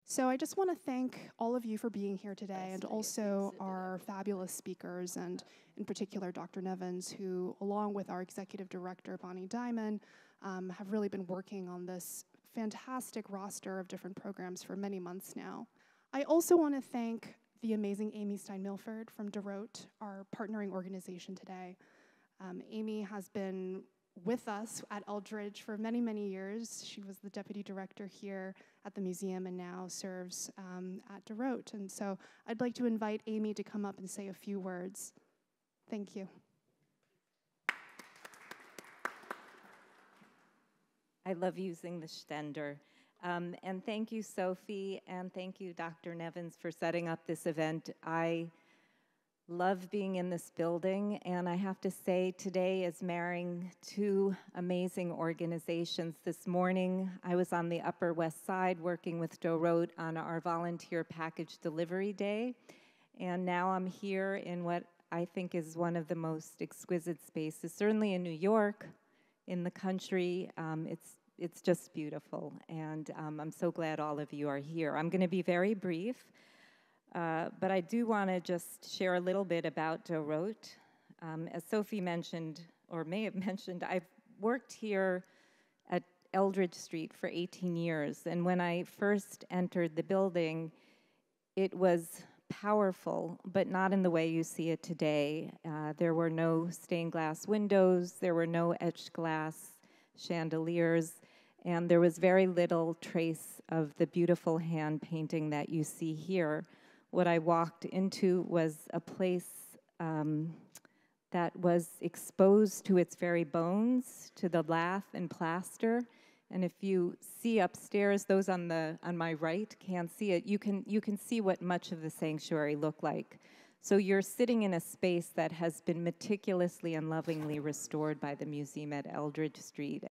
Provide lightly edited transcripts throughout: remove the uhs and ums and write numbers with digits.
So I just want to thank all of you for being here today, and also our fabulous speakers, and in particular Dr. Nevins, who, along with our executive director, Bonnie Diamond, have really been working on this fantastic roster of different programs for many months now. I also want to thank the amazing Amy Stein-Milford from DeRote, our partnering organization today. Amy has been with us at Eldridge for many, many years. She was the deputy director here at the museum and now serves at DeRote. And so I'd like to invite Amy to come up and say a few words. Thank you. I love using the Stender. And thank you, Sophie, and thank you, Dr. Nevins, for setting up this event. I love being in this building, and I have to say today is marrying two amazing organizations. This morning, I was on the Upper West Side working with DeRote on our volunteer package delivery day, and now I'm here in what I think is one of the most exquisite spaces, certainly in New York, in the country. It's just beautiful, and I'm so glad all of you are here. I'm going to be very brief. But I do want to just share a little bit about DeRote. As Sophie mentioned, or may have mentioned, I've worked here at Eldridge Street for 18 years. And when I first entered the building, it was powerful, but not in the way you see it today. There were no stained glass windows, there were no etched glass chandeliers, and there was very little trace of the beautiful hand painting that you see here. What I walked into was a place that was exposed to its very bones, to the lath and plaster. And if you see upstairs, those on my right can't see it, you can see what much of the sanctuary looked like. So you're sitting in a space that has been meticulously and lovingly restored by the museum at Eldridge Street.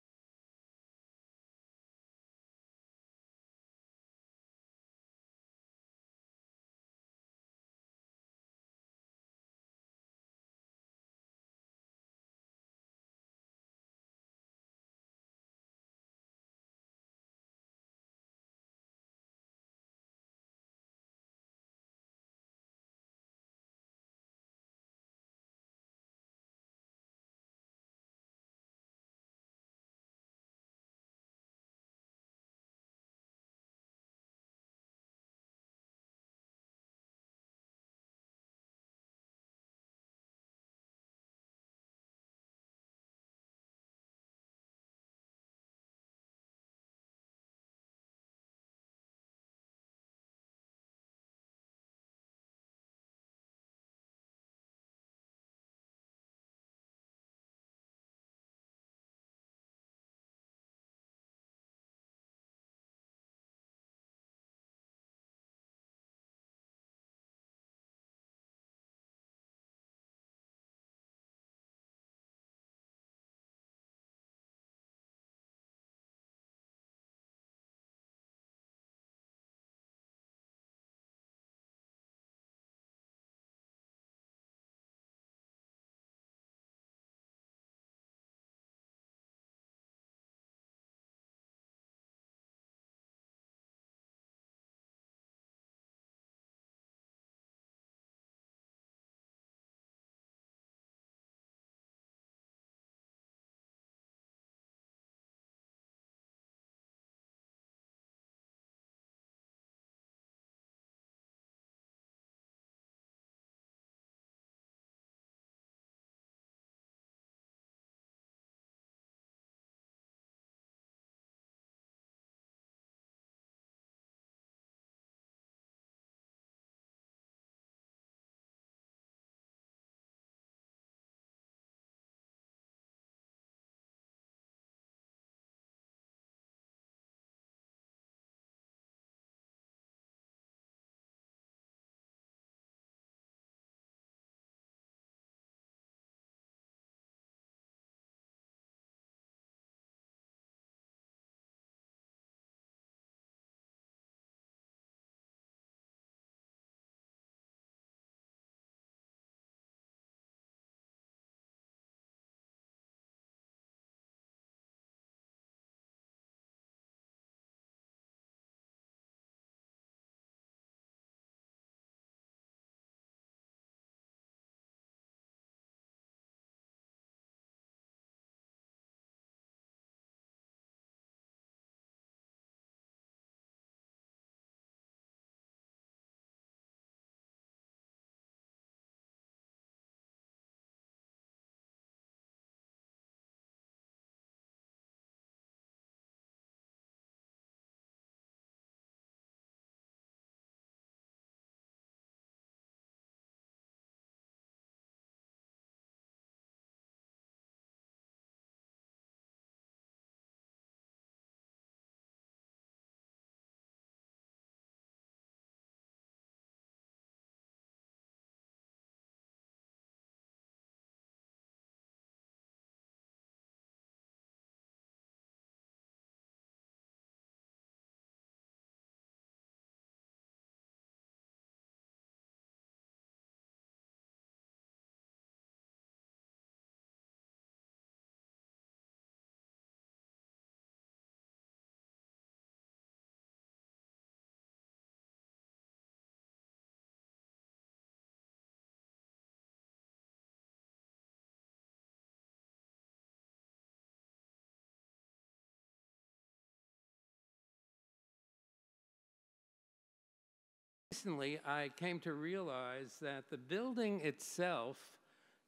recently, I came to realize that the building itself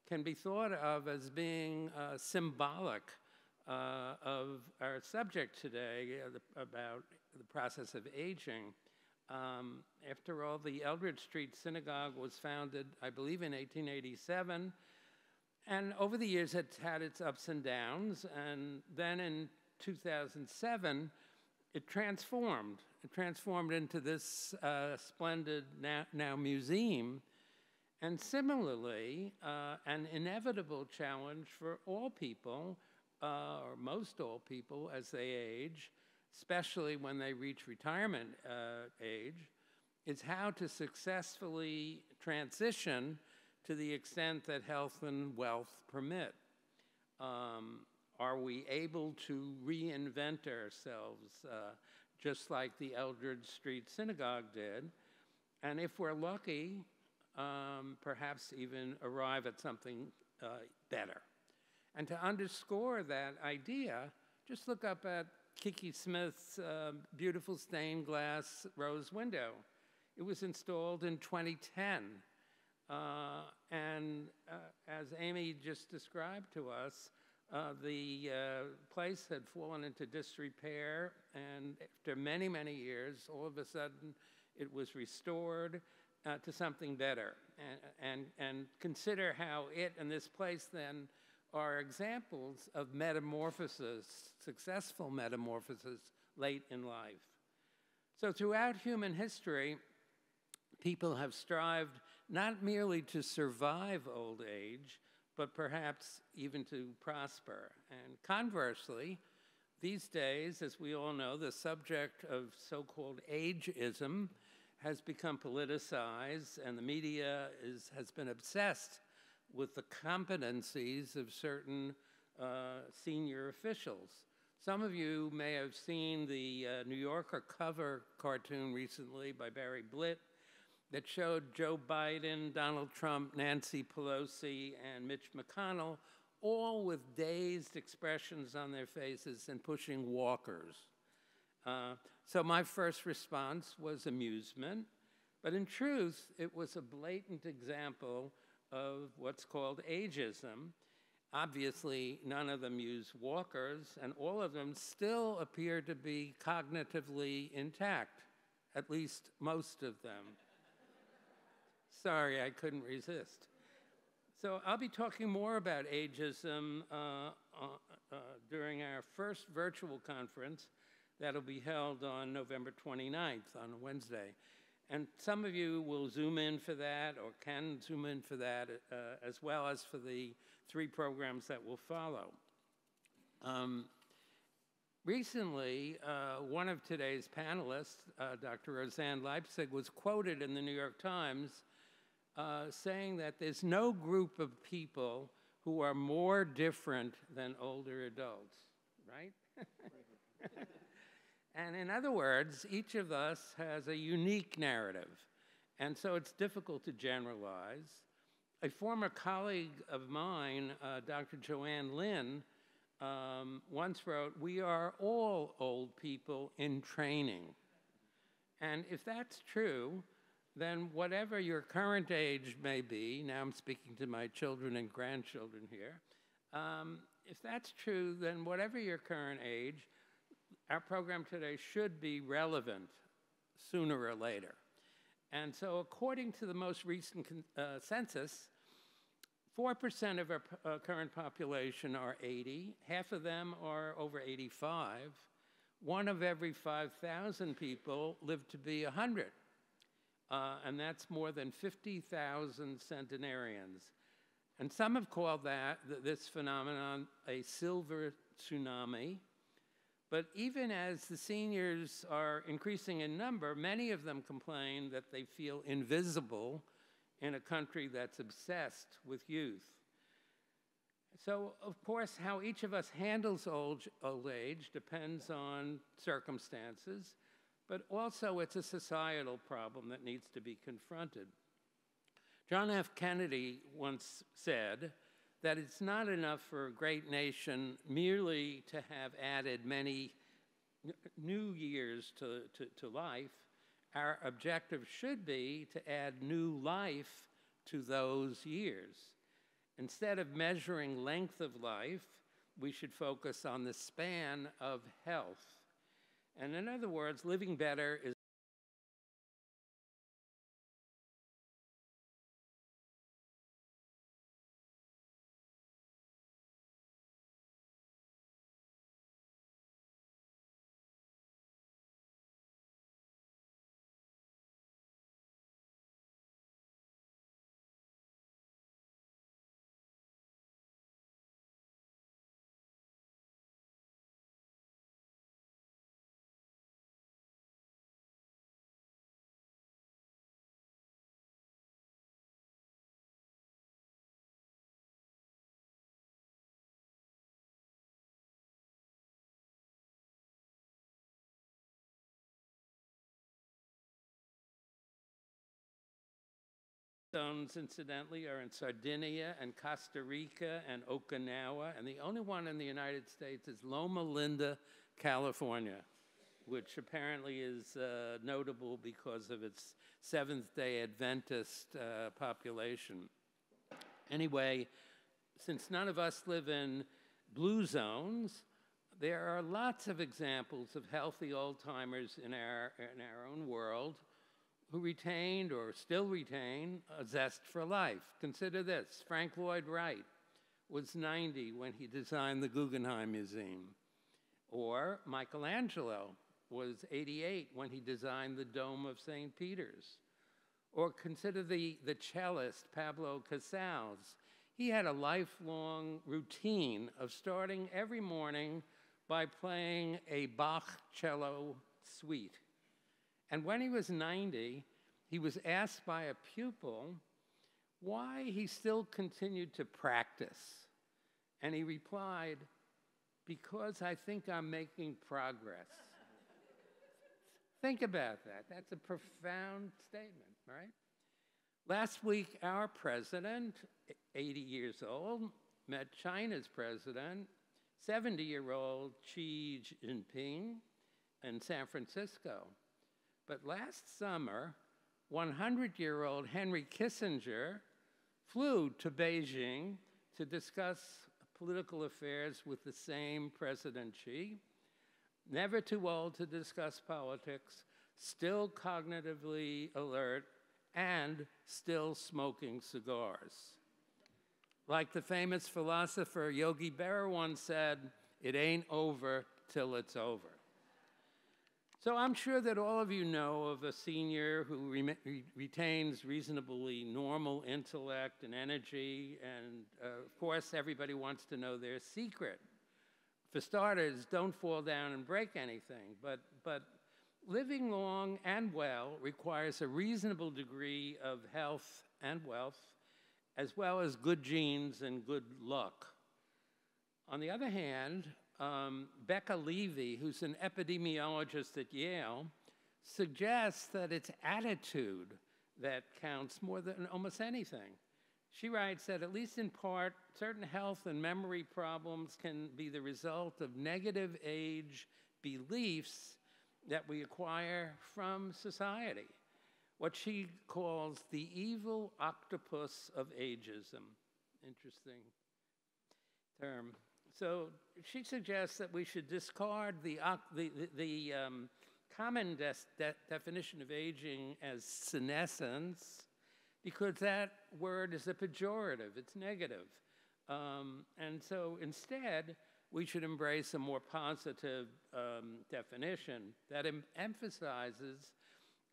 can be thought of as being symbolic of our subject today about the process of aging. After all, the Eldridge Street Synagogue was founded, I believe, in 1887, and over the years it's had its ups and downs, and then in 2007, it transformed. It transformed into this splendid now museum. And similarly, an inevitable challenge for all people, or most all people as they age, especially when they reach retirement age, is how to successfully transition to the extent that health and wealth permit. Are we able to reinvent ourselves just like the Eldridge Street Synagogue did? And if we're lucky, perhaps even arrive at something better. And to underscore that idea, just look up at Kiki Smith's beautiful stained glass rose window. It was installed in 2010. As Amy just described to us, the place had fallen into disrepair, and after many, many years, all of a sudden, it was restored to something better. And consider how it and this place then are examples of metamorphosis, successful metamorphosis late in life. So throughout human history, people have strived not merely to survive old age, but perhaps even to prosper. And conversely, these days, as we all know, the subject of so-called ageism has become politicized, and the media has been obsessed with the competencies of certain senior officials. Some of you may have seen the New Yorker cover cartoon recently by Barry Blitt that showed Joe Biden, Donald Trump, Nancy Pelosi, and Mitch McConnell all with dazed expressions on their faces and pushing walkers. So my first response was amusement, but in truth, it was a blatant example of what's called ageism. Obviously, none of them use walkers, and all of them still appear to be cognitively intact, at least most of them. Sorry, I couldn't resist. So I'll be talking more about ageism during our first virtual conference that'll be held on November 29th, on a Wednesday. And some of you will Zoom in for that, or can Zoom in for that, as well as for the 3 programs that will follow. Recently, one of today's panelists, Dr. Rosanne Leipzig, was quoted in the New York Times saying that there's no group of people who are more different than older adults, right? And in other words, each of us has a unique narrative, and so it's difficult to generalize. A former colleague of mine, Dr. Joanne Lynn, once wrote, "We are all old people in training." And if that's true, then whatever your current age may be, now I'm speaking to my children and grandchildren here, if that's true, then whatever your current age, our program today should be relevant sooner or later. And so according to the most recent census, 4% of our current population are 80, half of them are over 85. 1 of every 5,000 people live to be 100. And that's more than 50,000 centenarians. And some have called this phenomenon a silver tsunami. But even as the seniors are increasing in number, many of them complain that they feel invisible in a country that's obsessed with youth. So, of course, how each of us handles old age depends on circumstances, but also it's a societal problem that needs to be confronted. John F. Kennedy once said that it's not enough for a great nation merely to have added many new years to life. our objective should be to add new life to those years. Instead of measuring length of life, we should focus on the span of health. And in other words, living better is zones, incidentally, are in Sardinia and Costa Rica and Okinawa, and the only one in the United States is Loma Linda, California, which apparently is notable because of its Seventh-day Adventist population. Anyway, since none of us live in blue zones, there are lots of examples of healthy old-timers in our own world who retained or still retain a zest for life. Consider this: Frank Lloyd Wright was 90 when he designed the Guggenheim Museum. Or Michelangelo was 88 when he designed the Dome of St. Peter's. Or consider the cellist Pablo Casals. He had a lifelong routine of starting every morning by playing a Bach cello suite. And when he was 90, he was asked by a pupil why he still continued to practice. And he replied, "Because I think I'm making progress." Think about that. That's a profound statement, right? Last week, our president, 80 years old, met China's president, 70-year-old Xi Jinping, in San Francisco. But last summer, 100-year-old Henry Kissinger flew to Beijing to discuss political affairs with the same President Xi. Never too old to discuss politics, still cognitively alert, and still smoking cigars. Like the famous philosopher Yogi Berra once said, "It ain't over till it's over." So I'm sure that all of you know of a senior who retains reasonably normal intellect and energy, and of course everybody wants to know their secret. For starters, don't fall down and break anything, but living long and well requires a reasonable degree of health and wealth, as well as good genes and good luck. On the other hand, Becca Levy, who's an epidemiologist at Yale, suggests that it's attitude that counts more than almost anything. She writes that, at least in part, certain health and memory problems can be the result of negative age beliefs that we acquire from society, what she calls the evil octopus of ageism. Interesting term. So she suggests that we should discard the common definition of aging as senescence, because that word is a pejorative, it's negative. And so instead, we should embrace a more positive definition that emphasizes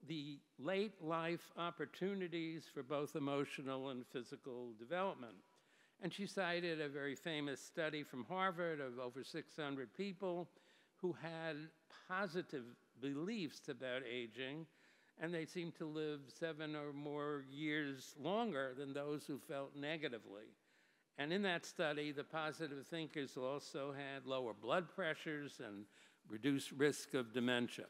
the late life opportunities for both emotional and physical development. And she cited a very famous study from Harvard of over 600 people who had positive beliefs about aging, and they seemed to live 7 or more years longer than those who felt negatively. And in that study, the positive thinkers also had lower blood pressures and reduced risk of dementia.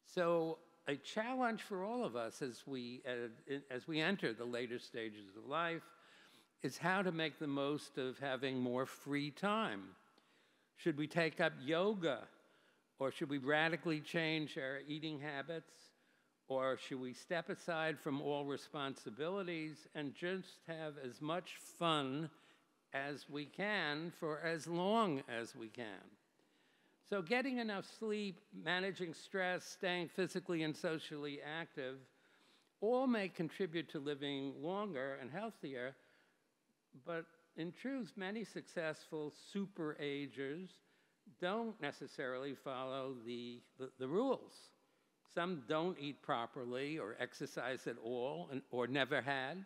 So a challenge for all of us as we enter the later stages of life is how to make the most of having more free time. Should we take up yoga Or should we radically change our eating habits? Or should we step aside from all responsibilities and just have as much fun as we can for as long as we can? So getting enough sleep, managing stress, staying physically and socially active, all may contribute to living longer and healthier, but in truth, many successful super-agers don't necessarily follow the rules. Some don't eat properly or exercise at all or never had.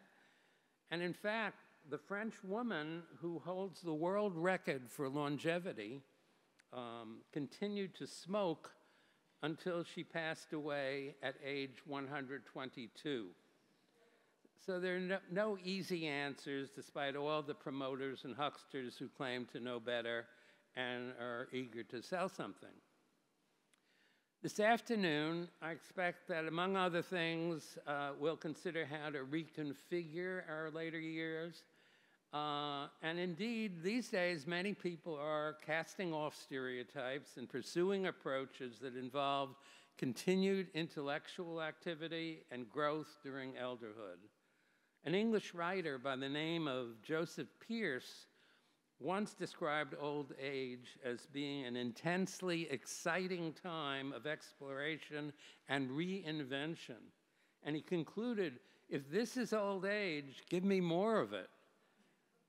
And in fact, the French woman who holds the world record for longevity continued to smoke until she passed away at age 122. So there are no easy answers, despite all the promoters and hucksters who claim to know better and are eager to sell something. This afternoon, I expect that, among other things, we'll consider how to reconfigure our later years. And indeed, these days, many people are casting off stereotypes and pursuing approaches that involve continued intellectual activity and growth during elderhood. An English writer by the name of Joseph Pearce once described old age as being an intensely exciting time of exploration and reinvention. And he concluded, if this is old age, give me more of it.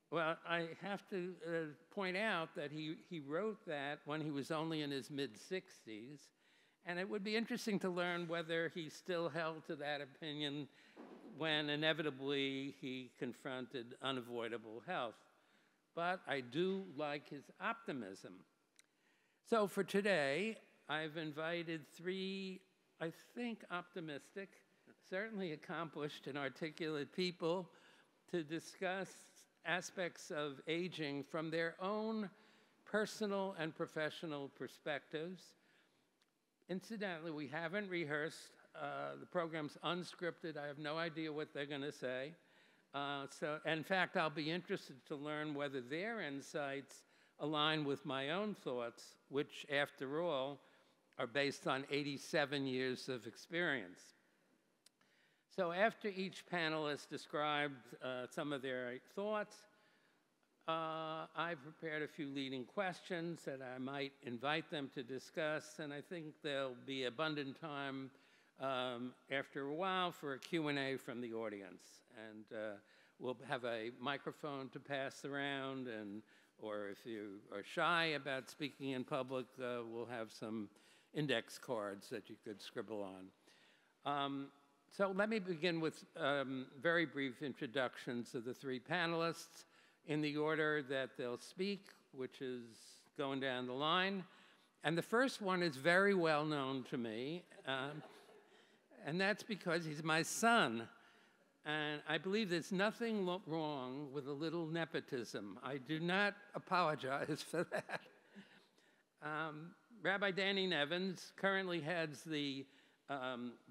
Well, I have to point out that he wrote that when he was only in his mid-60s, and it would be interesting to learn whether he still held to that opinion when inevitably he confronted unavoidable health. But I do like his optimism. So for today, I've invited three, I think, optimistic, certainly accomplished and articulate people to discuss aspects of aging from their own personal and professional perspectives. Incidentally, we haven't rehearsed. The program's unscripted. I have no idea what they're going to say. So, in fact, I'll be interested to learn whether their insights align with my own thoughts, which, after all, are based on 87 years of experience. So after each panelist described some of their thoughts, I've prepared a few leading questions that I might invite them to discuss, and I think there'll be abundant time after a while for a Q&A from the audience. And we'll have a microphone to pass around, or if you are shy about speaking in public, we'll have some index cards that you could scribble on. So let me begin with very brief introductions of the three panelists in the order that they'll speak, which is going down the line. And the first one is very well known to me, and that's because he's my son. And I believe there's nothing wrong with a little nepotism. I do not apologize for that. Rabbi Daniel Nevins currently heads the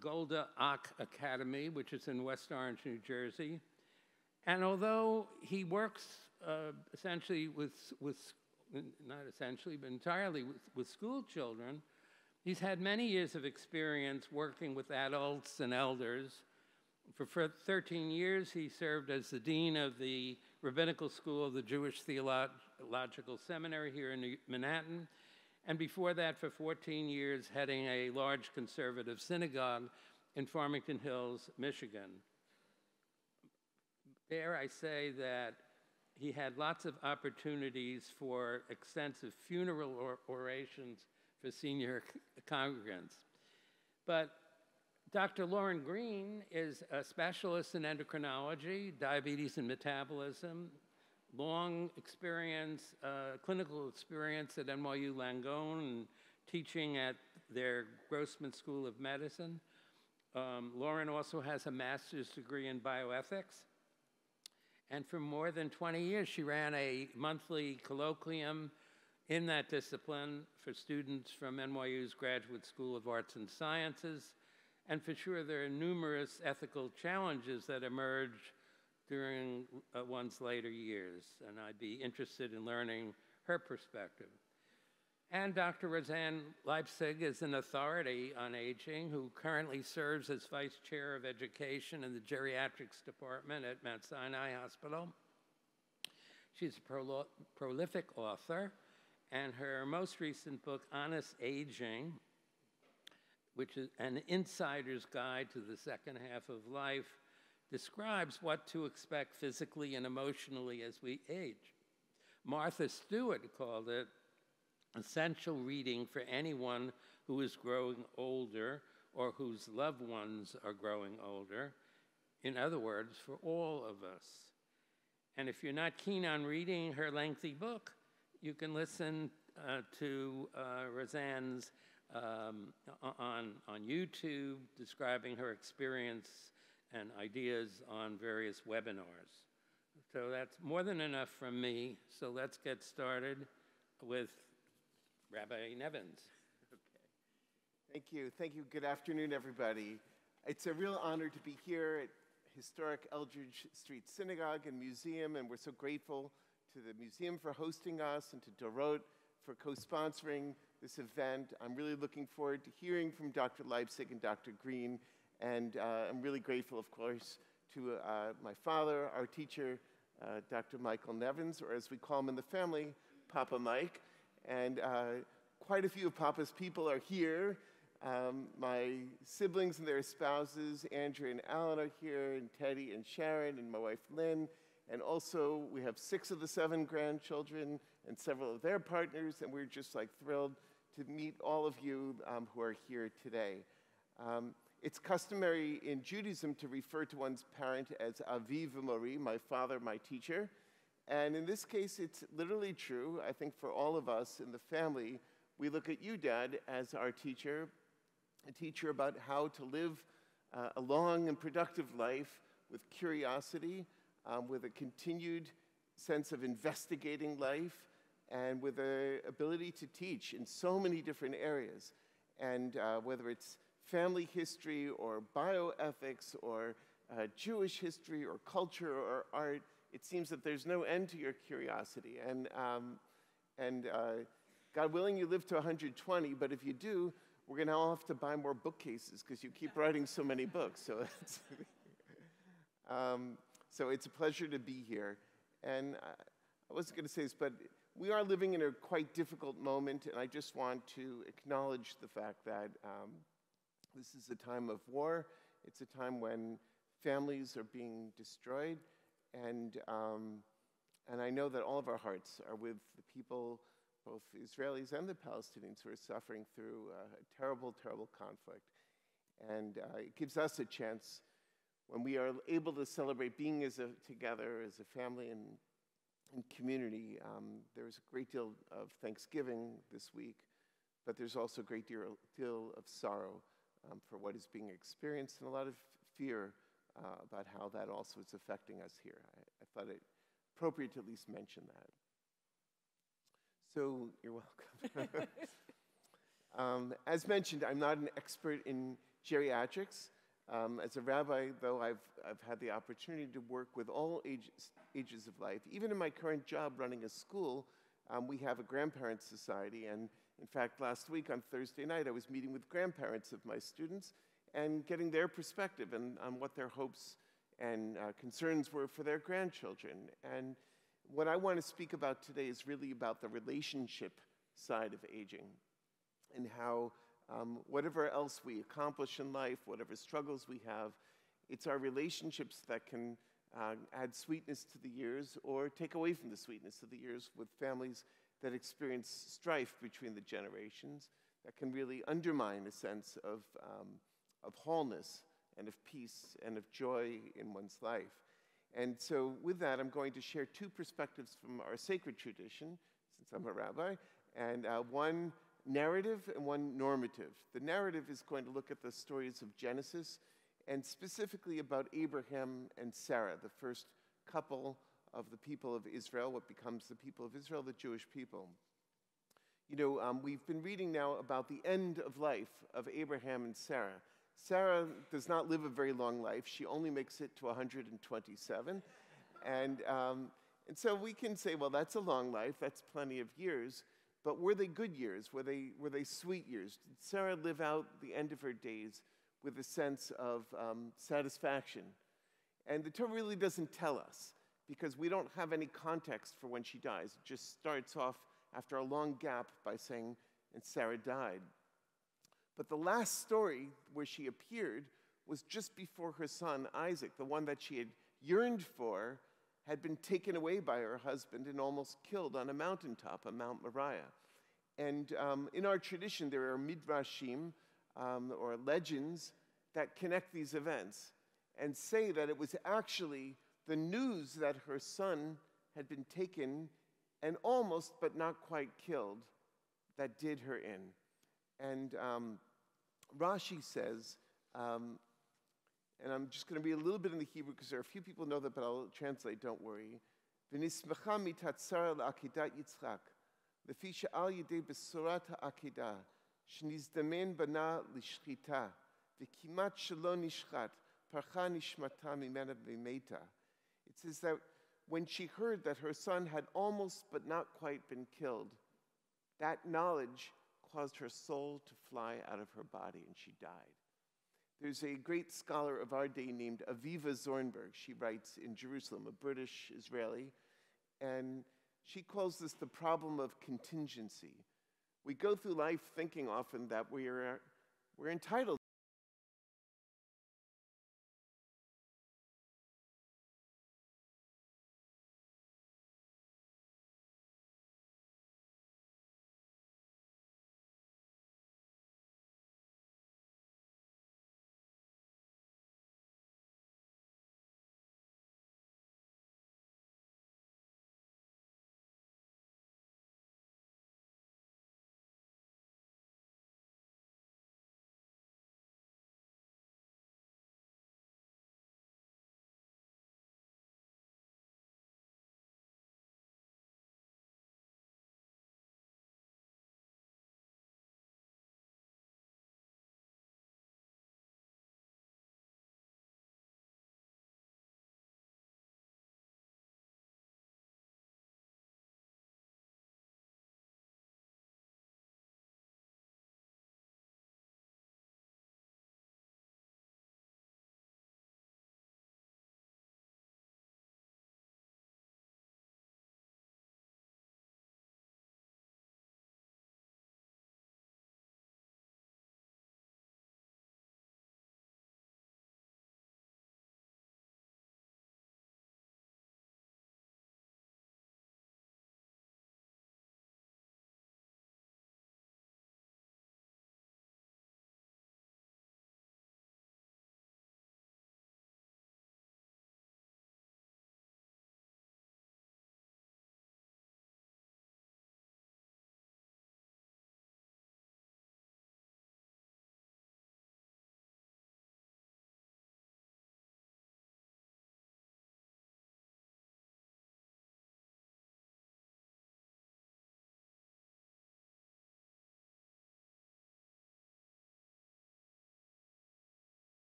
Golda Och Academy, which is in West Orange, New Jersey. And although he works essentially not essentially, but entirely with school children, he's had many years of experience working with adults and elders. For 13 years, he served as the dean of the Rabbinical School of the Jewish Theological Seminary here in Manhattan, and before that, for 14 years, heading a large conservative synagogue in Farmington Hills, Michigan. Dare I say that he had lots of opportunities for extensive funeral orations for senior congregants. But Dr. Loren Greene is a specialist in endocrinology, diabetes and metabolism, long experience, clinical experience at NYU Langone and teaching at their Grossman School of Medicine. Loren also has a master's degree in bioethics. And for more than 20 years, she ran a monthly colloquium in that discipline for students from NYU's Graduate School of Arts and Sciences. And for sure, there are numerous ethical challenges that emerge during one's later years, and I'd be interested in learning her perspective. And Dr. Rosanne Leipzig is an authority on aging who currently serves as Vice Chair of Education in the Geriatrics Department at Mount Sinai Hospital. She's a prolific author, and her most recent book, Honest Aging, which is an insider's guide to the second half of life, describes what to expect physically and emotionally as we age. Martha Stewart called it essential reading for anyone who is growing older or whose loved ones are growing older. In other words, for all of us. And if you're not keen on reading her lengthy book, you can listen to Rosanne's on YouTube describing her experience and ideas on various webinars. So that's more than enough from me. So let's get started with Rabbi Nevins. Okay. Thank you. Thank you. Good afternoon, everybody. It's a real honor to be here at historic Eldridge Street Synagogue and Museum, and we're so grateful to the museum for hosting us and to Dorot for co-sponsoring this event. I'm really looking forward to hearing from Dr. Leipzig and Dr. Greene, and I'm really grateful, of course, to my father, our teacher, Dr. Michael Nevins, or as we call him in the family, Papa Mike. And quite a few of Papa's people are here. My siblings and their spouses, Andrea and Alan, are here, and Teddy and Sharon, and my wife Lynn. And also, we have 6 of the 7 grandchildren and several of their partners, and we're just like thrilled to meet all of you who are here today. It's customary in Judaism to refer to one's parent as Avi v'Mori, my father, my teacher. And in this case, it's literally true. I think for all of us in the family, we look at you, Dad, as our teacher, a teacher about how to live a long and productive life with curiosity, with a continued sense of investigating life, and with an ability to teach in so many different areas. And whether it's family history or bioethics or Jewish history or culture or art, it seems that there's no end to your curiosity. And God willing, you live to 120, but if you do, we're going to all have to buy more bookcases because you keep writing so many books. So so it's a pleasure to be here. And I wasn't going to say this, but we are living in a quite difficult moment, and I just want to acknowledge the fact that this is a time of war. It's a time when families are being destroyed, and I know that all of our hearts are with the people, both the Israelis and the Palestinians, who are suffering through a terrible, terrible conflict. And it gives us a chance, when we are able to celebrate being together as a family and community. There's a great deal of thanksgiving this week, but there's also a great deal of sorrow for what is being experienced, and a lot of fear about how that also is affecting us here. I thought it appropriate to at least mention that. So you're welcome. As mentioned, I'm not an expert in geriatrics. As a rabbi, though, I've had the opportunity to work with all ages of life. Even in my current job running a school, we have a grandparents society, and in fact, last week on Thursday night, I was meeting with grandparents of my students and getting their perspective on what their hopes and concerns were for their grandchildren. And what I want to speak about today is really about the relationship side of aging, and how whatever else we accomplish in life, whatever struggles we have, it's our relationships that can add sweetness to the years or take away from the sweetness of the years, with families that experience strife between the generations that can really undermine a sense of wholeness and of peace and of joy in one's life. And so with that, I'm going to share 2 perspectives from our sacred tradition, since I'm a rabbi, and one narrative and one normative. The narrative is going to look at the stories of Genesis, and specifically about Abraham and Sarah, the first couple of the people of Israel, what becomes the people of Israel, the Jewish people. You know, we've been reading now about the end of life of Abraham and Sarah. Sarah does not live a very long life. She only makes it to 127. And so we can say, well, that's a long life. That's plenty of years. But were they good years? Were they sweet years? Did Sarah live out the end of her days with a sense of satisfaction? And the Torah really doesn't tell us, because we don't have any context for when she dies. It just starts off after a long gap by saying, and Sarah died. But the last story where she appeared was just before her son Isaac, the one that she had yearned for, had been taken away by her husband and almost killed on a mountaintop, on Mount Moriah. And in our tradition, there are midrashim, or legends, that connect these events and say that it was actually the news that her son had been taken and almost but not quite killed that did her in. And Rashi says, and I'm just going to read a little bit in the Hebrew because there are a few people who know that, but I'll translate, don't worry. V'nismecha mitatzara la'akedat Yitzchak, lefi she'al yidei besorat ha'akedah, shnizdamen bana lishchita, v'kimat shelo nishchat, parcha nishmata mimena v'meta. It says that when she heard that her son had almost but not quite been killed, that knowledge caused her soul to fly out of her body, and she died. There's a great scholar of our day named Aviva Zornberg. She writes in Jerusalem, a British Israeli, and she calls this the problem of contingency. We go through life thinking often that we're entitled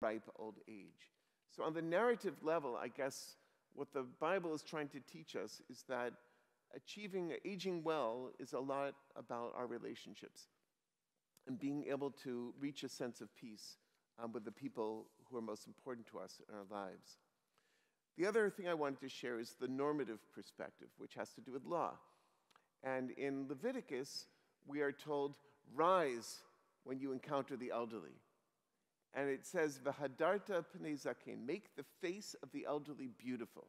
ripe old age. So on the narrative level, I guess what the Bible is trying to teach us is that aging well is a lot about our relationships and being able to reach a sense of peace with the people who are most important to us in our lives. The other thing I wanted to share is the normative perspective, which has to do with law. And in Leviticus, we are told, rise when you encounter the elderly. And it says, V'hadarta pnei zaken, make the face of the elderly beautiful.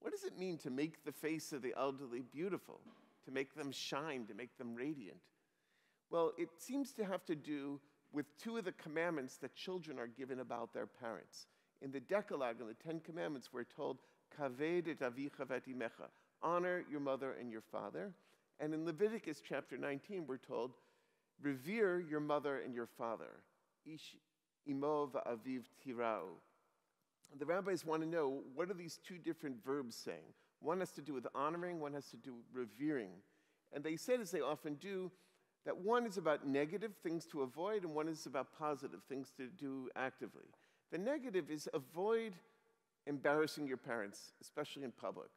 What does it mean to make the face of the elderly beautiful? To make them shine, to make them radiant? Well, it seems to have to do with two of the commandments that children are given about their parents. In the Decalogue, in the Ten Commandments, we're told, Kaved et avicha v'et imecha, honor your mother and your father. And in Leviticus chapter 19, we're told, revere your mother and your father. Ish imo v'aviv tirau. The rabbis want to know, what are these two different verbs saying? One has to do with honoring, one has to do with revering. And they said, as they often do, that one is about negative things to avoid and one is about positive things to do actively. The negative is avoid embarrassing your parents, especially in public.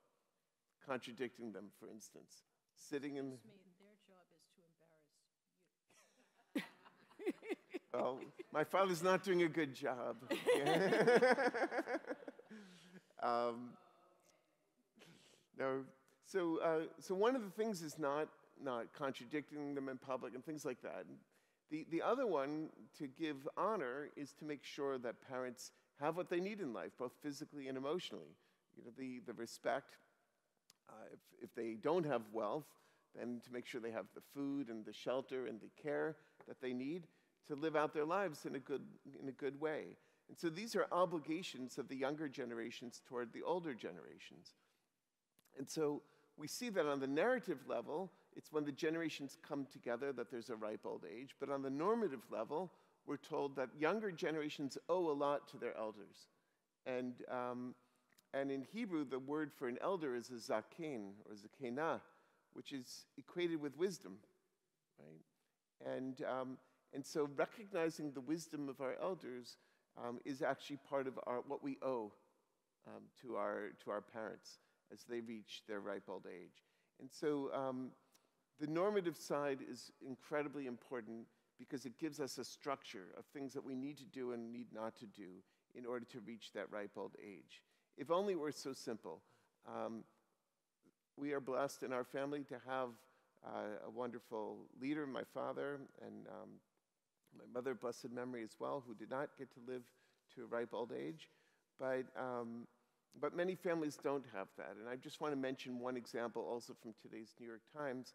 Contradicting them, for instance. Sitting in... Their job is to embarrass you. Well, my father's not doing a good job. No. So one of the things is not contradicting them in public and things like that. The other one, to give honor, is to make sure that parents have what they need in life, both physically and emotionally. You know, the respect. If they don't have wealth, then to make sure they have the food and the shelter and the care that they need to live out their lives in a good way. And so these are obligations of the younger generations toward the older generations. And so we see that on the narrative level, it's when the generations come together that there's a ripe old age. But on the normative level, we're told that younger generations owe a lot to their elders. And in Hebrew, the word for an elder is a zaken, or zakenah, which is equated with wisdom, right? And so recognizing the wisdom of our elders is actually part of what we owe to our parents as they reach their ripe old age. And so the normative side is incredibly important because it gives us a structure of things that we need to do and need not to do in order to reach that ripe old age. If only it were so simple. We are blessed in our family to have a wonderful leader, my father, and my mother, blessed memory as well, who did not get to live to a ripe old age. But many families don't have that. And I just want to mention one example also from today's New York Times.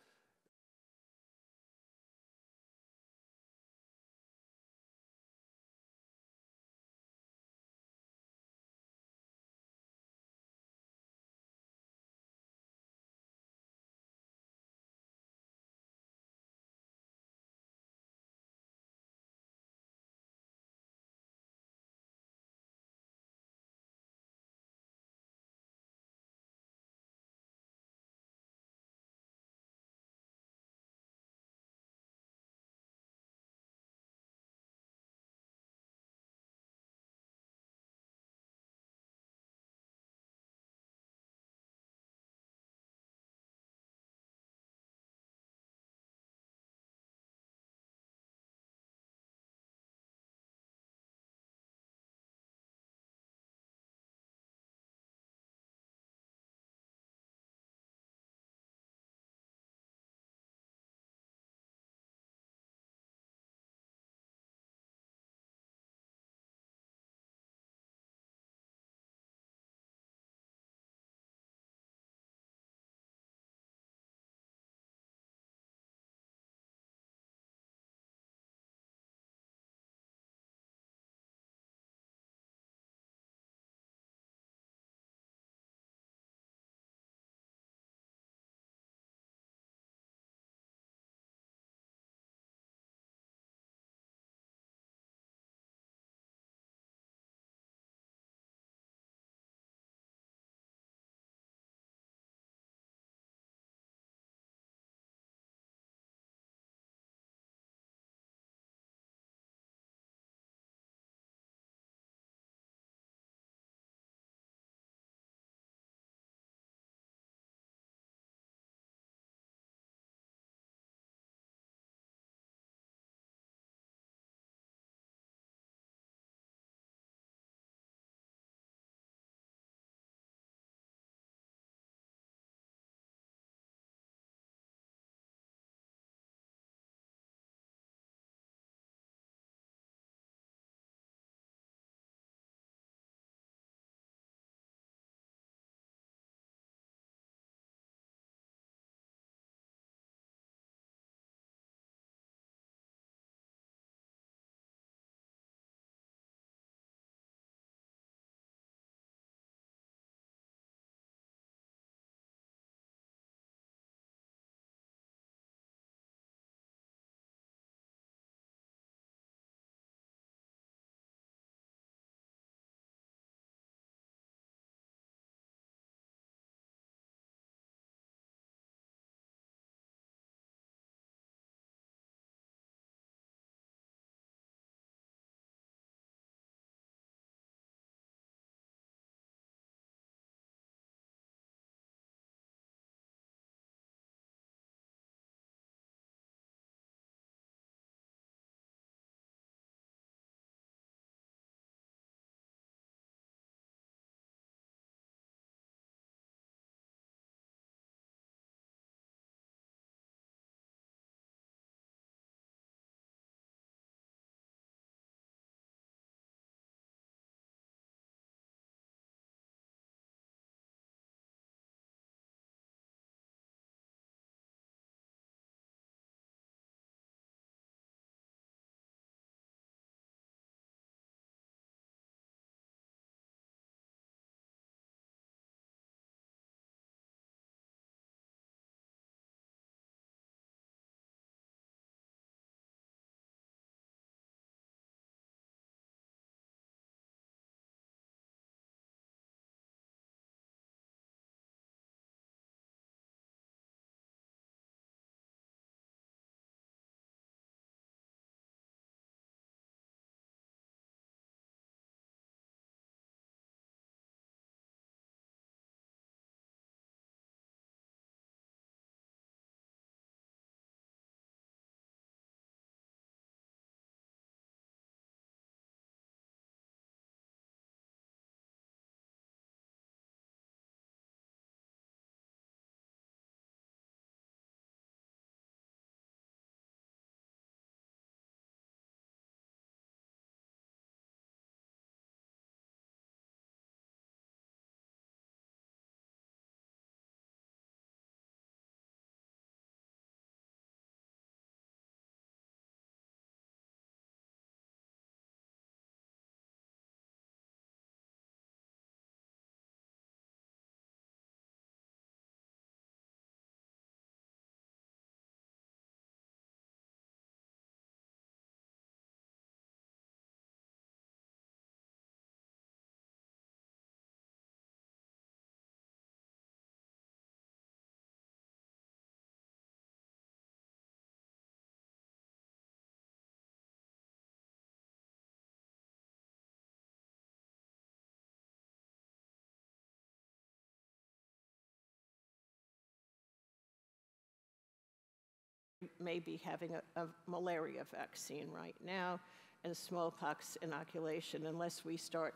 may be having a malaria vaccine right now and smallpox inoculation unless we start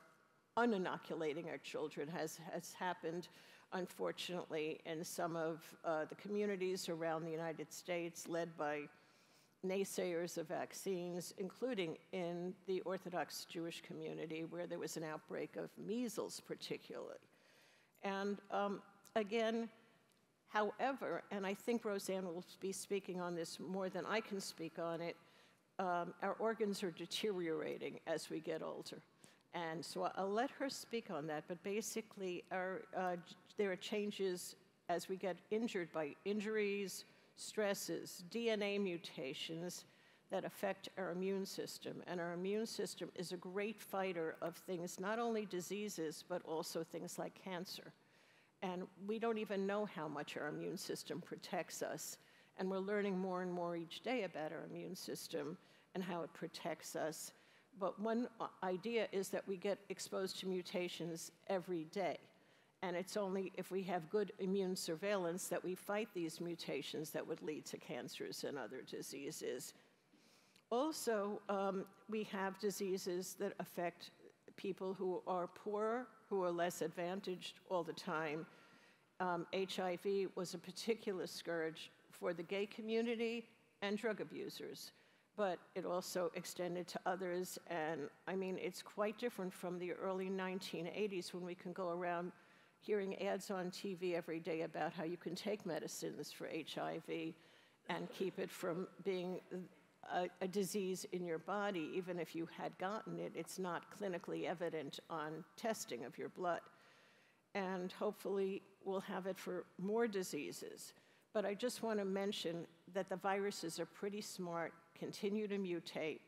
uninoculating our children, has happened, unfortunately, in some of the communities around the United States led by naysayers of vaccines, including in the Orthodox Jewish community where there was an outbreak of measles particularly. And again, however, and I think Rosanne will be speaking on this more than I can speak on it, our organs are deteriorating as we get older. And so I'll let her speak on that, but basically there are changes as we get injured by injuries, stresses, DNA mutations that affect our immune system. And our immune system is a great fighter of things, not only diseases, but also things like cancer. And we don't even know how much our immune system protects us. And we're learning more and more each day about our immune system and how it protects us. But one idea is that we get exposed to mutations every day. And it's only if we have good immune surveillance that we fight these mutations that would lead to cancers and other diseases. Also, we have diseases that affect people who are poorer, who are less advantaged all the time. HIV was a particular scourge for the gay community and drug abusers, but it also extended to others. And I mean, it's quite different from the early 1980s when we can go around hearing ads on TV every day about how you can take medicines for HIV and keep it from being a disease in your body. Even if you had gotten it, it's not clinically evident on testing of your blood. And hopefully we'll have it for more diseases. But I just want to mention that the viruses are pretty smart, continue to mutate,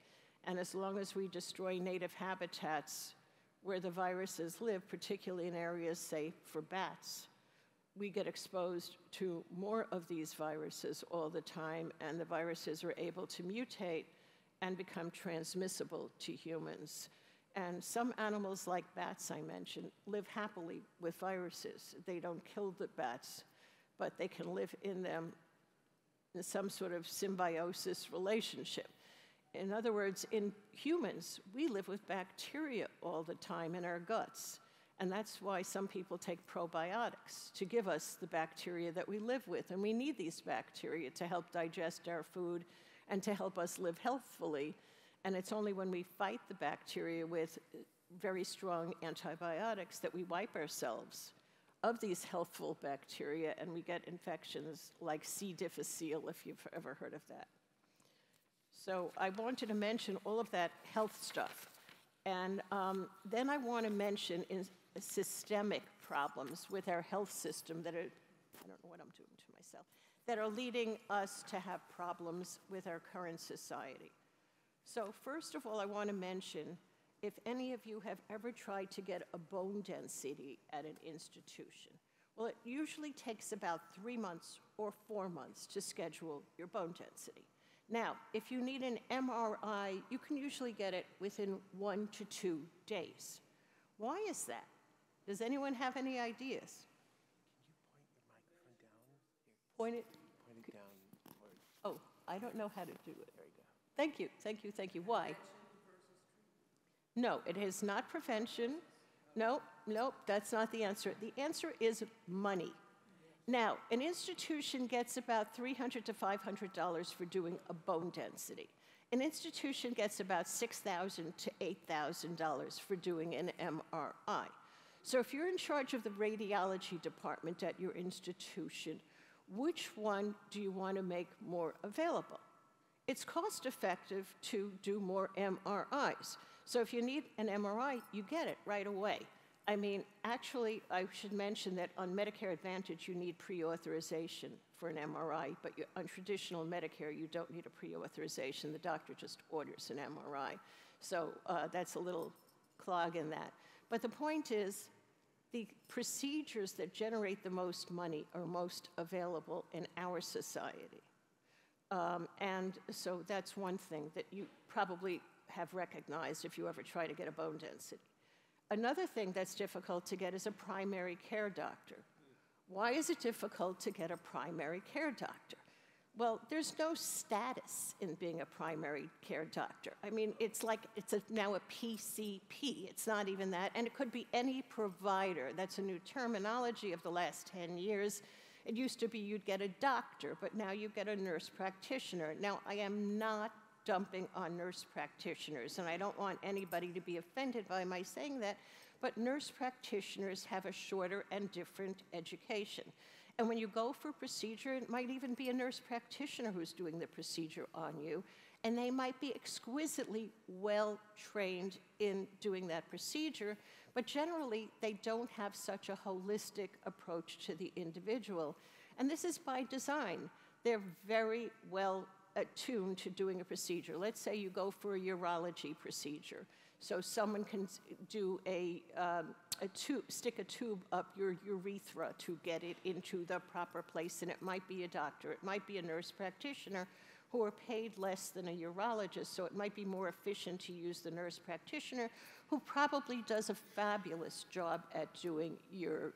and as long as we destroy native habitats where the viruses live, particularly in areas, say, for bats, we get exposed to more of these viruses all the time, and the viruses are able to mutate and become transmissible to humans. And some animals, like bats I mentioned, live happily with viruses. They don't kill the bats, but they can live in them in some sort of symbiosis relationship. In other words, in humans, we live with bacteria all the time in our guts. And that's why some people take probiotics to give us the bacteria that we live with. And we need these bacteria to help digest our food and to help us live healthfully. And it's only when we fight the bacteria with very strong antibiotics that we wipe ourselves of these healthful bacteria, and we get infections like C. difficile, if you've ever heard of that. So I wanted to mention all of that health stuff. And then I want to mention systemic problems with our health system that are, I don't know what I'm doing to myself, that are leading us to have problems with our current society. So first of all, I want to mention, if any of you have ever tried to get a bone density at an institution, well, it usually takes about 3 months or 4 months to schedule your bone density. Now, if you need an MRI, you can usually get it within 1 to 2 days. Why is that? Does anyone have any ideas? Can you point your microphone down? Point it. Point it down. Oh, I don't know how to do it. There you go. Thank you, thank you, thank you. Why? No, it is not prevention. No, that's not the answer. The answer is money. Now, an institution gets about $300 to $500 for doing a bone density. An institution gets about $6,000 to $8,000 for doing an MRI. So if you're in charge of the radiology department at your institution, which one do you want to make more available? It's cost effective to do more MRIs. So if you need an MRI, you get it right away. I mean, actually, I should mention that on Medicare Advantage, you need pre-authorization for an MRI, but on traditional Medicare, you don't need a pre-authorization. The doctor just orders an MRI. So that's a little clog in that. But the point is, the procedures that generate the most money are most available in our society. And so that's one thing that you probably have recognized if you ever try to get a bone density. Another thing that's difficult to get is a primary care doctor. Why is it difficult to get a primary care doctor? Well, there's no status in being a primary care doctor. I mean, it's like now a PCP. It's not even that. And it could be any provider. That's a new terminology of the last 10 years. It used to be you'd get a doctor, but now you get a nurse practitioner. Now, I am not dumping on nurse practitioners, and I don't want anybody to be offended by my saying that, but nurse practitioners have a shorter and different education. And when you go for a procedure, it might even be a nurse practitioner who's doing the procedure on you, and they might be exquisitely well trained in doing that procedure, but generally they don't have such a holistic approach to the individual. And this is by design. They're very well attuned to doing a procedure. Let's say you go for a urology procedure. So someone can do stick a tube up your urethra to get it into the proper place, and it might be a doctor, it might be a nurse practitioner who are paid less than a urologist, so it might be more efficient to use the nurse practitioner who probably does a fabulous job at doing your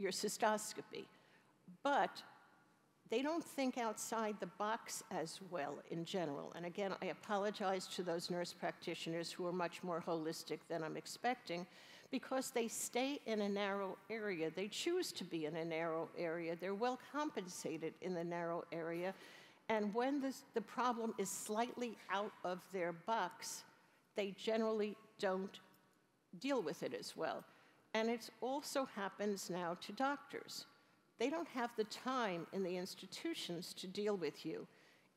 cystoscopy. But they don't think outside the box as well in general. And again, I apologize to those nurse practitioners who are much more holistic than I'm expecting, because they stay in a narrow area. They choose to be in a narrow area. They're well compensated in the narrow area. And when the problem is slightly out of their box, they generally don't deal with it as well. And it also happens now to doctors. They don't have the time in the institutions to deal with you.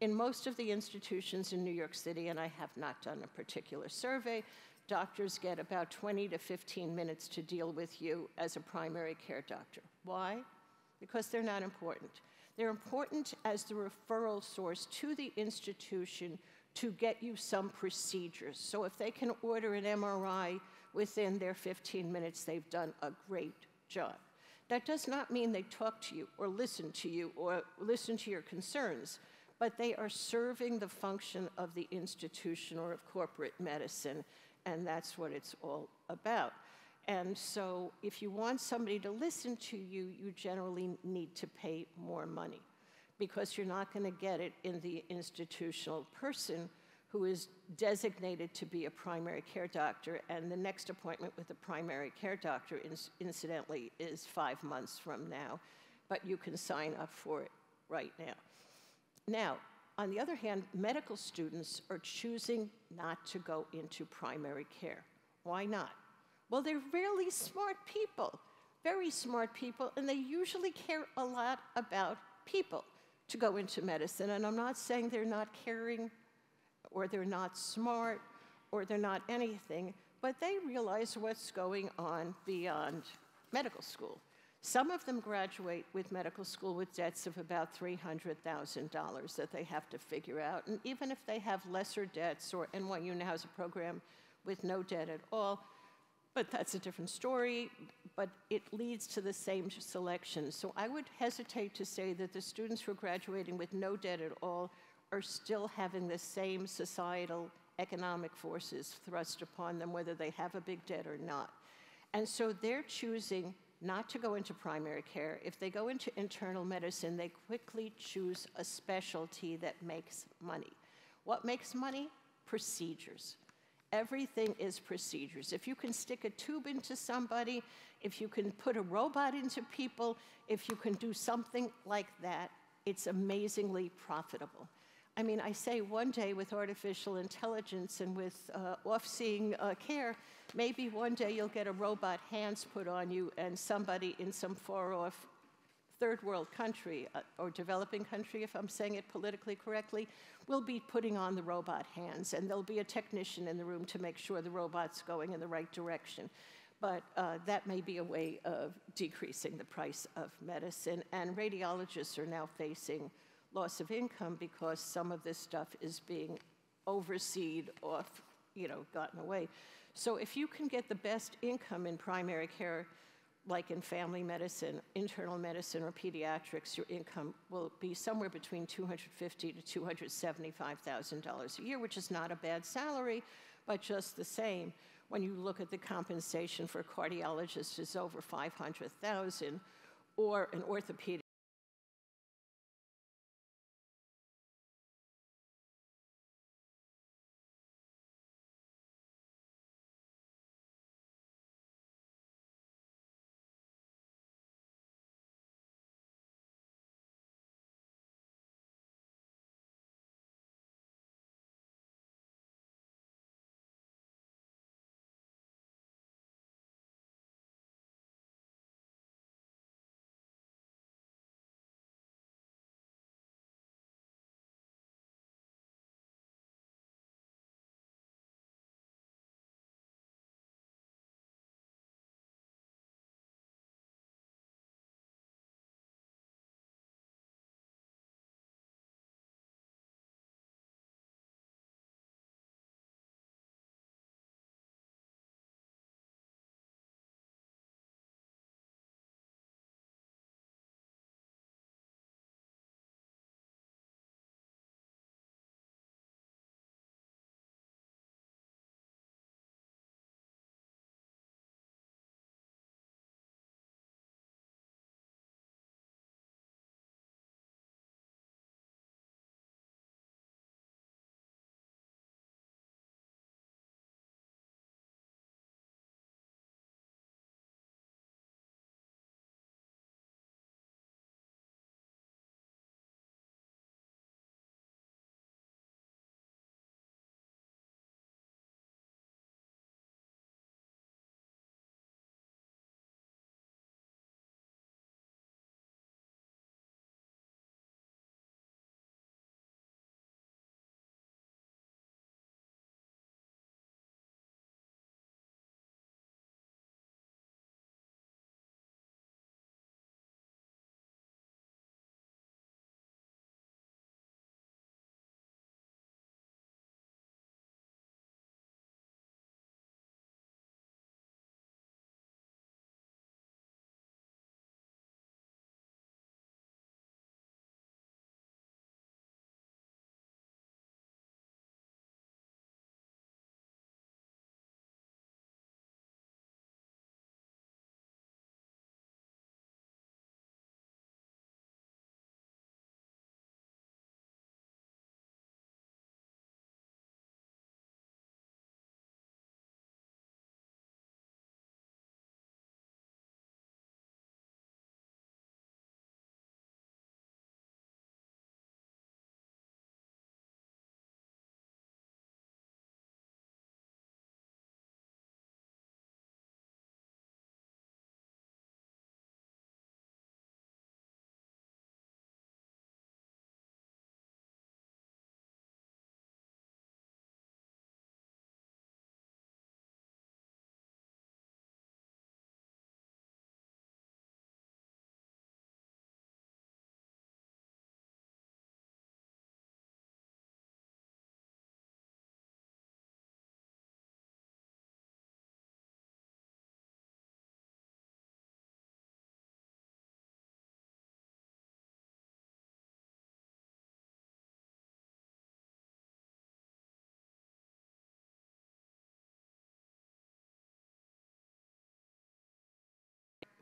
In most of the institutions in New York City, and I have not done a particular survey, doctors get about 20 to 15 minutes to deal with you as a primary care doctor. Why? Because they're not important. They're important as the referral source to the institution to get you some procedures. So if they can order an MRI within their 15 minutes, they've done a great job. That does not mean they talk to you or listen to your concerns, but they are serving the function of the institution or of corporate medicine, and that's what it's all about. And so if you want somebody to listen to you, you generally need to pay more money, because you're not going to get it in the institutional person who is designated to be a primary care doctor, and the next appointment with a primary care doctor, incidentally, is 5 months from now, but you can sign up for it right now. Now, on the other hand, medical students are choosing not to go into primary care. Why not? Well, they're really smart people, very smart people, and they usually care a lot about people to go into medicine, and I'm not saying they're not caring or they're not smart, or they're not anything, but they realize what's going on beyond medical school. Some of them graduate with medical school with debts of about $300,000 that they have to figure out, and even if they have lesser debts, or NYU now has a program with no debt at all, but that's a different story, but it leads to the same selection. So I would hesitate to say that the students who are graduating with no debt at all are still having the same societal economic forces thrust upon them, whether they have a big debt or not. And so they're choosing not to go into primary care. If they go into internal medicine, they quickly choose a specialty that makes money. What makes money? Procedures. Everything is procedures. If you can stick a tube into somebody, if you can put a robot into people, if you can do something like that, it's amazingly profitable. I mean, I say one day with artificial intelligence and with off-seeing care, maybe one day you'll get a robot hands put on you, and somebody in some far-off third world country, or developing country, if I'm saying it politically correctly, will be putting on the robot hands, and there'll be a technician in the room to make sure the robot's going in the right direction. But that may be a way of decreasing the price of medicine, and radiologists are now facing loss of income because some of this stuff is being overseen or, gotten away. So if you can get the best income in primary care, like in family medicine, internal medicine, or pediatrics, your income will be somewhere between $250,000 to $275,000 a year, which is not a bad salary, but just the same. When you look at the compensation for a cardiologist is over $500,000, or an orthopedic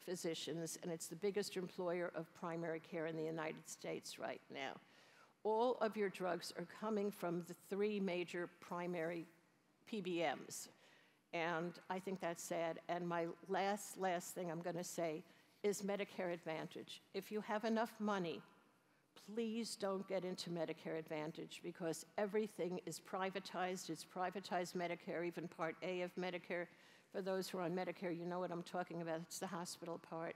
physicians, and it's the biggest employer of primary care in the United States right now. All of your drugs are coming from the 3 major primary PBMs, and I think that's sad. And my last thing I'm going to say is Medicare Advantage. If you have enough money, please don't get into Medicare Advantage, because everything is privatized. It's privatized Medicare, even Part A of Medicare. For those who are on Medicare, you know what I'm talking about. It's the hospital part.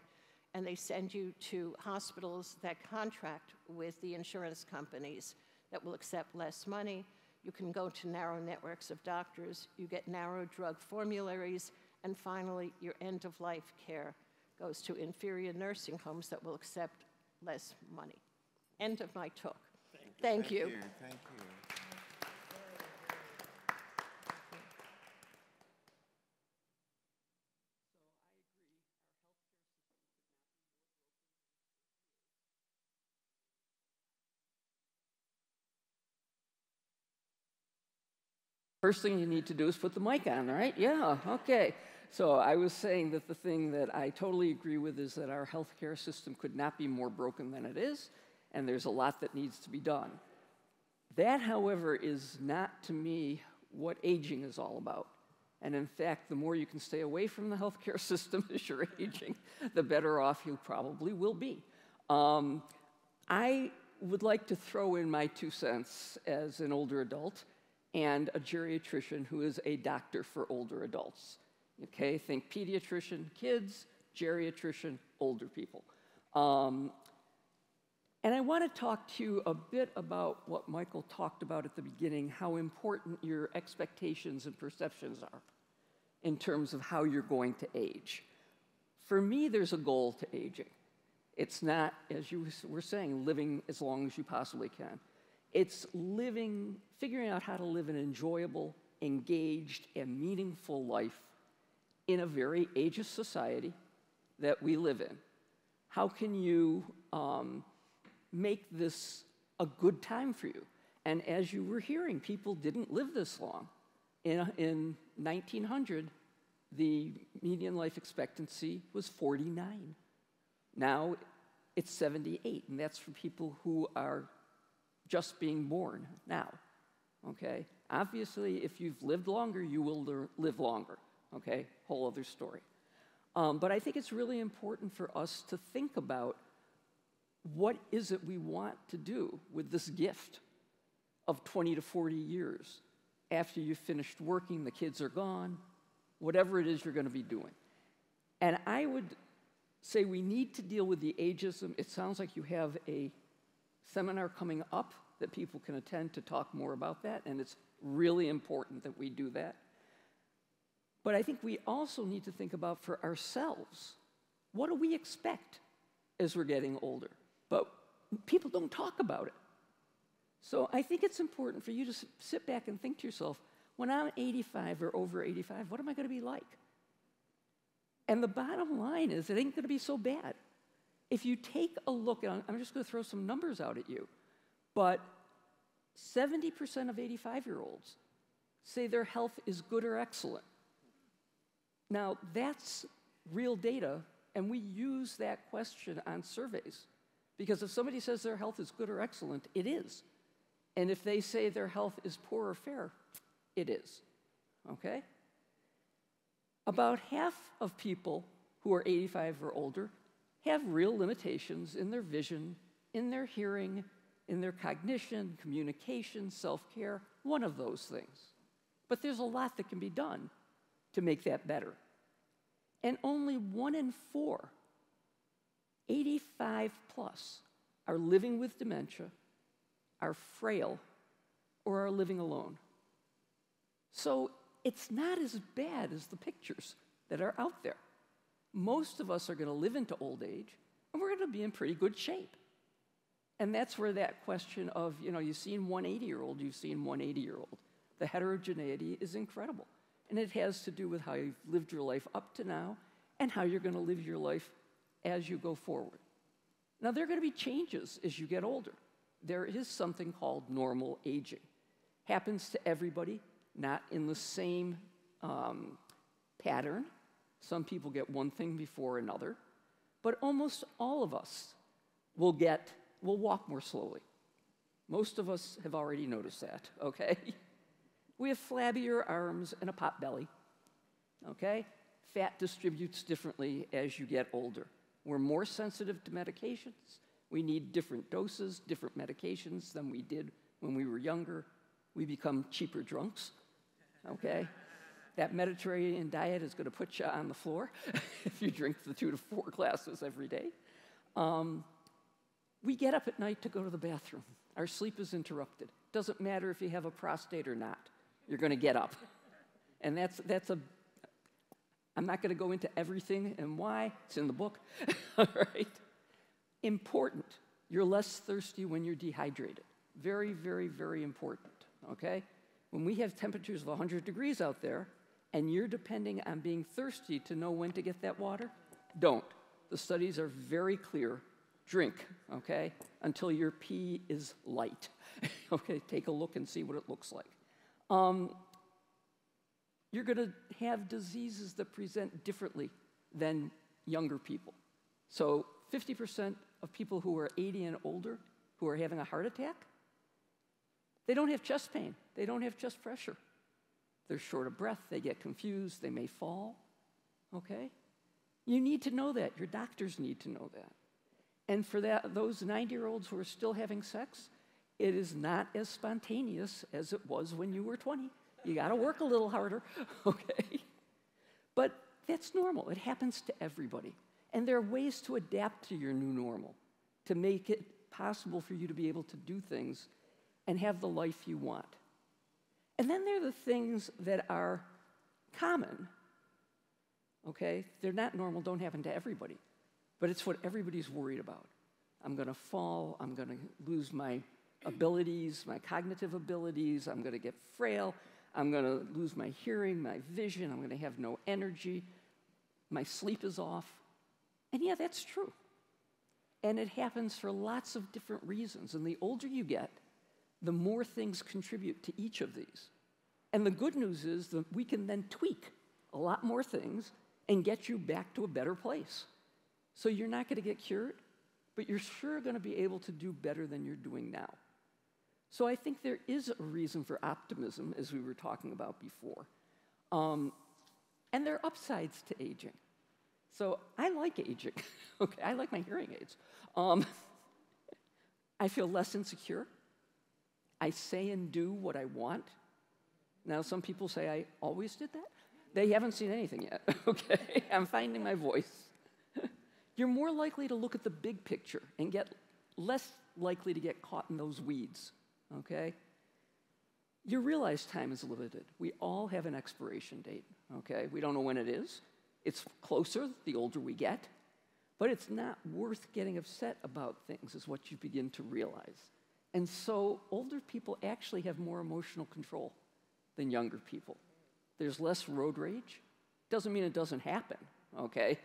And they send you to hospitals that contract with the insurance companies that will accept less money. You can go to narrow networks of doctors. You get narrow drug formularies. And finally, your end-of-life care goes to inferior nursing homes that will accept less money. End of my talk. Thank you. Thank you. First thing you need to do is put the mic on, right? Yeah, okay. So I was saying that the thing that I totally agree with is that our healthcare system could not be more broken than it is, and there's a lot that needs to be done. That, however, is not, to me, what aging is all about. And in fact, the more you can stay away from the healthcare system as you're aging, the better off you probably will be. I would like to throw in my 2 cents as an older adult and a geriatrician who is a doctor for older adults. Okay, think pediatrician, kids, geriatrician, older people. And I want to talk to you a bit about what Michael talked about at the beginning, how important your expectations and perceptions are in terms of how you're going to age. For me, there's a goal to aging. It's not, as you were saying, living as long as you possibly can. It's figuring out how to live an enjoyable, engaged, and meaningful life in a very ageist society that we live in. How can you make this a good time for you? And as you were hearing, people didn't live this long. In 1900, the median life expectancy was 49. Now it's 78, and that's for people who are just being born now, okay? Obviously, if you've lived longer, you will live longer, okay? Whole other story. But I think it's really important for us to think about what is it we want to do with this gift of 20 to 40 years after you've finished working, the kids are gone, whatever it is you're going to be doing. And I would say we need to deal with the ageism. It sounds like you have a seminar coming up that people can attend to talk more about that, and it's really important that we do that. But I think we also need to think about for ourselves, what do we expect as we're getting older? But people don't talk about it. So I think it's important for you to sit back and think to yourself, when I'm 85 or over 85, what am I going to be like? And the bottom line is, it ain't going to be so bad. If you take a look, and I'm just going to throw some numbers out at you, but 70% of 85-year-olds say their health is good or excellent. Now, that's real data, and we use that question on surveys. Because if somebody says their health is good or excellent, it is. And if they say their health is poor or fair, it is, okay? About half of people who are 85 or older have real limitations in their vision, in their hearing, in their cognition, communication, self-care, one of those things. But there's a lot that can be done to make that better. And only 1 in 4, 85 plus, are living with dementia, are frail, or are living alone. So it's not as bad as the pictures that are out there. Most of us are going to live into old age, and we're going to be in pretty good shape. And that's where that question of, you've seen one 80-year-old, you've seen one 80-year-old. The heterogeneity is incredible. And it has to do with how you've lived your life up to now and how you're going to live your life as you go forward. Now, there are going to be changes as you get older. There is something called normal aging. Happens to everybody, not in the same pattern. Some people get one thing before another. but almost all of us will walk more slowly. Most of us have already noticed that, okay? We have flabbier arms and a pot belly, okay? Fat distributes differently as you get older. We're more sensitive to medications. We need different doses, different medications than we did when we were younger. We become cheaper drunks, okay? That Mediterranean diet is going to put you on the floor if you drink the 2 to 4 glasses every day. We get up at night to go to the bathroom. Our sleep is interrupted. Doesn't matter if you have a prostate or not. You're going to get up. And I'm not going to go into everything and why. It's in the book, all right? Important. You're less thirsty when you're dehydrated. Very, very, very important, okay? When we have temperatures of 100 degrees out there and you're depending on being thirsty to know when to get that water, don't. The studies are very clear. Drink, okay, until your pee is light. Okay, take a look and see what it looks like. You're going to have diseases that present differently than younger people. So 50% of people who are 80 and older who are having a heart attack, they don't have chest pain. They don't have chest pressure. They're short of breath. They get confused. They may fall, okay? You need to know that. Your doctors need to know that. And for those 90-year-olds who are still having sex, it is not as spontaneous as it was when you were 20. You got to work a little harder, okay? But that's normal. It happens to everybody. And there are ways to adapt to your new normal, to make it possible for you to be able to do things and have the life you want. And then there are the things that are common, okay? They're not normal, don't happen to everybody. But it's what everybody's worried about. I'm going to fall. I'm going to lose my abilities, my cognitive abilities. I'm going to get frail. I'm going to lose my hearing, my vision. I'm going to have no energy. My sleep is off. And yeah, that's true. And it happens for lots of different reasons. And the older you get, the more things contribute to each of these. And the good news is that we can then tweak a lot more things and get you back to a better place. So you're not going to get cured, but you're sure going to be able to do better than you're doing now. So I think there is a reason for optimism, as we were talking about before. And there are upsides to aging. So I like aging. Okay, I like my hearing aids. I feel less insecure. I say and do what I want. Now, some people say I always did that. They haven't seen anything yet, okay? I'm finding my voice. You're more likely to look at the big picture and get less likely to get caught in those weeds, okay? You realize time is limited. We all have an expiration date, okay? We don't know when it is. It's closer the older we get, but it's not worth getting upset about things is what you begin to realize. And so older people actually have more emotional control than younger people. There's less road rage. Doesn't mean it doesn't happen, okay?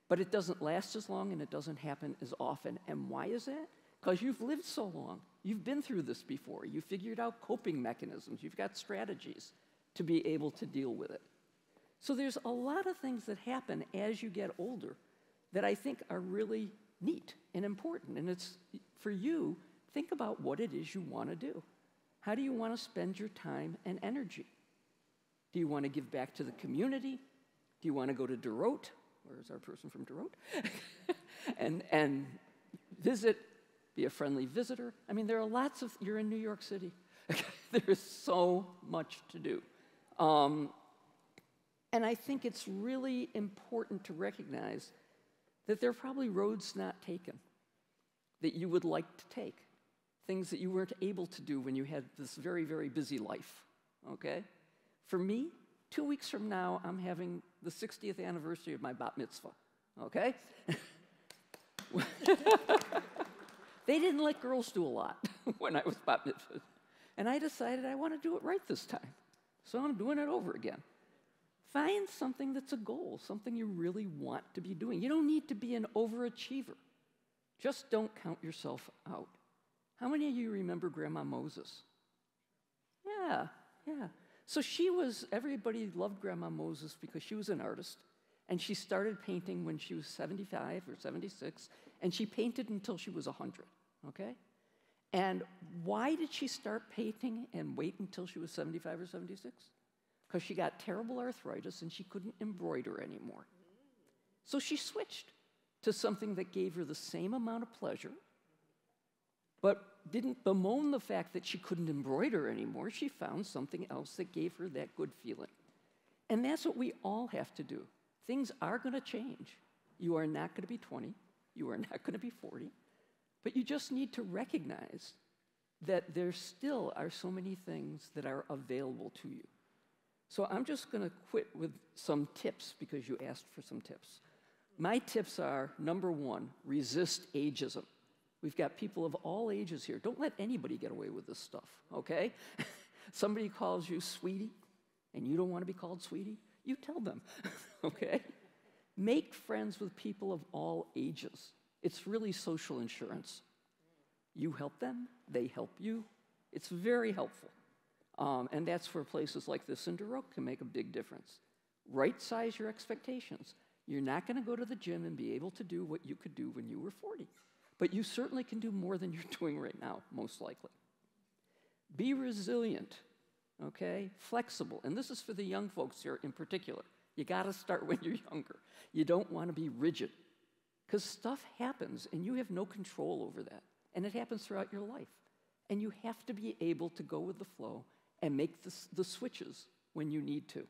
But it doesn't last as long and it doesn't happen as often. And why is that? Because you've lived so long. You've been through this before. You figured out coping mechanisms. You've got strategies to be able to deal with it. So there's a lot of things that happen as you get older that I think are really neat and important. And it's, for you, think about what it is you want to do. How do you want to spend your time and energy? Do you want to give back to the community? Do you want to go to Derote? Where's our person from Derote? and visit, be a friendly visitor. I mean, there are lots of, you're in New York City. There is so much to do. And I think it's really important to recognize that there are probably roads not taken that you would like to take, things that you weren't able to do when you had this very, very busy life, okay? For me, 2 weeks from now, I'm having the 60th anniversary of my bat mitzvah, okay? They didn't let girls do a lot when I was bat mitzvah. And I decided I want to do it right this time. So I'm doing it over again. Find something that's a goal, something you really want to be doing. You don't need to be an overachiever. Just don't count yourself out. How many of you remember Grandma Moses? Yeah. So everybody loved Grandma Moses because she was an artist, And she started painting when she was 75 or 76, and she painted until she was 100, okay? And why did she start painting and wait until she was 75 or 76? Because she got terrible arthritis and she couldn't embroider anymore. So she switched to something that gave her the same amount of pleasure, but didn't bemoan the fact that she couldn't embroider anymore. She found something else that gave her that good feeling. And that's what we all have to do. Things are going to change. You are not going to be 20. You are not going to be 40. But you just need to recognize that there still are so many things that are available to you. So I'm just going to quit with some tips because you asked for some tips. My tips are, number one, resist ageism. We've got people of all ages here. Don't let anybody get away with this stuff, okay? Somebody calls you sweetie, and you don't want to be called sweetie, you tell them, okay? Make friends with people of all ages. It's really social insurance. You help them, they help you. It's very helpful. And that's where places like this in Duroc can make a big difference. Right-size your expectations. You're not going to go to the gym and be able to do what you could do when you were 40. But you certainly can do more than you're doing right now, most likely. Be resilient, okay? Flexible. And this is for the young folks here in particular. You got to start when you're younger. You don't want to be rigid. Because stuff happens, and you have no control over that. And it happens throughout your life. And you have to be able to go with the flow and make the switches when you need to.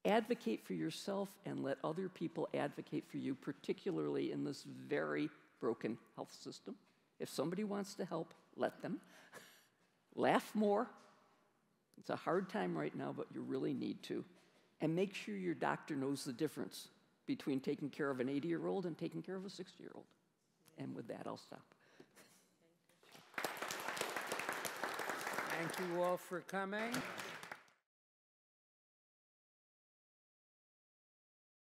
Advocate for yourself and let other people advocate for you, particularly in this very broken health system. If somebody wants to help, let them. Laugh more. It's a hard time right now, but you really need to. And make sure your doctor knows the difference between taking care of an 80-year-old and taking care of a 60-year-old. And with that, I'll stop. Thank you all for coming.